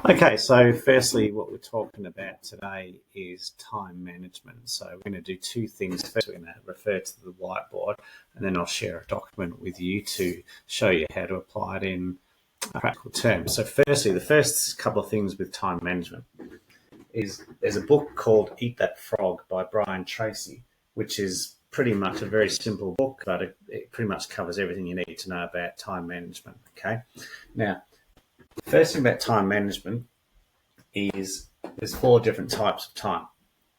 Okay, so firstly, what we're talking about today is time management. So we're going to do two things. First, we're going to refer to the whiteboard, and then I'll share a document with you to show you how to apply it in practical terms. So firstly, the first couple of things with time management is there's a book called Eat That Frog by Brian Tracy, which is pretty much a very simple book, but it pretty much covers everything you need to know about time management. Okay, now, the first thing about time management is there's four different types of time.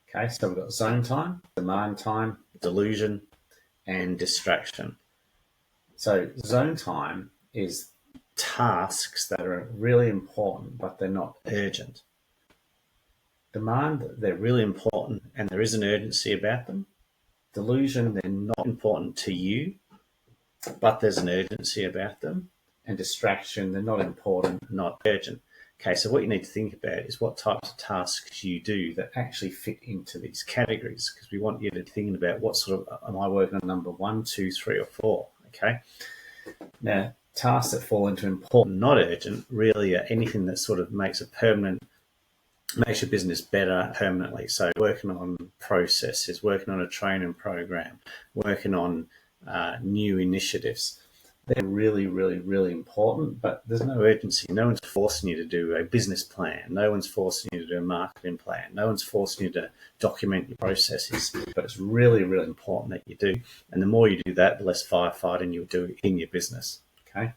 Okay, so we've got zone time, demand time, delusion, and distraction. So zone time is tasks that are really important, but they're not urgent. Demand, they're really important and there is an urgency about them. Delusion, they're not important to you, but there's an urgency about them. And distraction, they're not important, not urgent. Okay, so what you need to think about is what types of tasks you do that actually fit into these categories, because we want you to think about what sort of, am I working on number 1, 2, 3, or 4? Okay. Now, tasks that fall into important, not urgent, really are anything that sort of makes your business better permanently. So working on processes, working on a training program, working on new initiatives. They're really, really, really important, but there's no urgency. No one's forcing you to do a business plan. No one's forcing you to do a marketing plan. No one's forcing you to document your processes, but it's really, really important that you do. And the more you do that, the less firefighting you'll do in your business. Okay.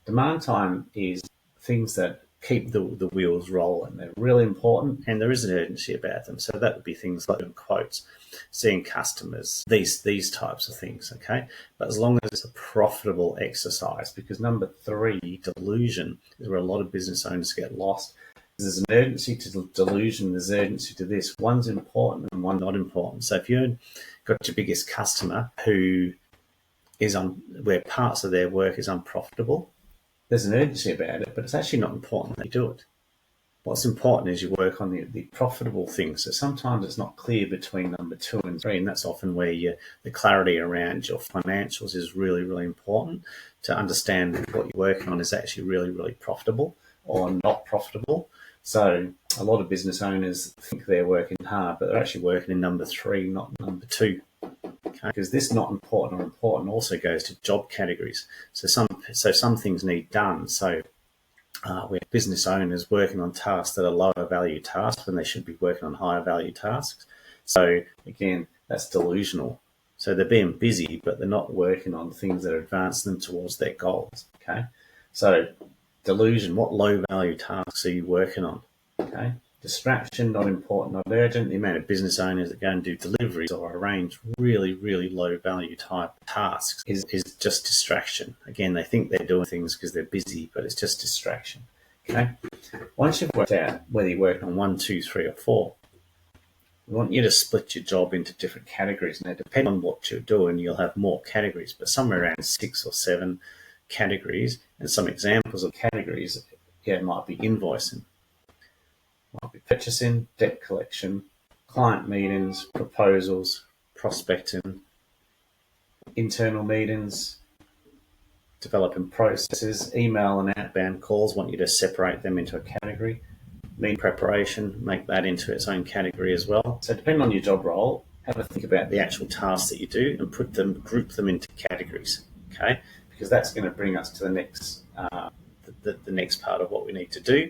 Demand time is things that keep the wheels rolling. They're really important and there is an urgency about them. So that would be things like quotes, seeing customers, these types of things, okay? But as long as it's a profitable exercise, because number 3, delusion, is where a lot of business owners get lost. There's an urgency to delusion, there's urgency to this. One's important and one not important. So if you've got your biggest customer who is where parts of their work is unprofitable, there's an urgency about it, but it's actually not important that you do it. What's important is you work on the profitable things. So sometimes it's not clear between number 2 and 3, and that's often where the clarity around your financials is really, really important to understand what you're working on is actually really, really profitable or not profitable. So a lot of business owners think they're working hard, but they're actually working in number 3, not number 2. Okay, because this not important or important also goes to job categories. So some things need done. So we have business owners working on tasks that are lower value tasks when they should be working on higher value tasks. So again, that's delusional. So they're being busy, but they're not working on things that advance them towards their goals. Okay, so delusion, what low value tasks are you working on? Okay. Distraction, not important, not urgent. The amount of business owners that go and do deliveries or arrange really, really low value type tasks is just distraction. Again, they think they're doing things because they're busy, but it's just distraction. Okay. Once you've worked out whether you're working on 1, 2, 3, or 4, we want you to split your job into different categories. Now, depending on what you're doing, you'll have more categories, but somewhere around 6 or 7 categories. And some examples of categories, might be invoicing. Might be purchasing, debt collection, client meetings, proposals, prospecting, internal meetings, developing processes, email and outbound calls. Want you to separate them into a category. Meeting preparation, make that into its own category as well. So depending on your job role, have a think about the actual tasks that you do and group them into categories. Okay, because that's going to bring us to the next the next part of what we need to do,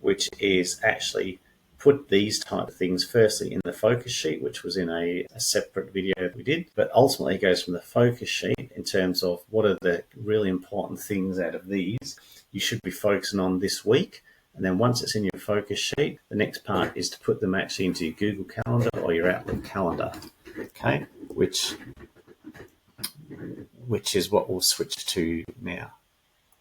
which is actually put these type of things firstly in the focus sheet, which was in a separate video that we did, but ultimately it goes from the focus sheet in terms of what are the really important things out of these you should be focusing on this week. And then once it's in your focus sheet, the next part is to put them actually into your Google Calendar or your Outlook calendar, okay, which is what we'll switch to now.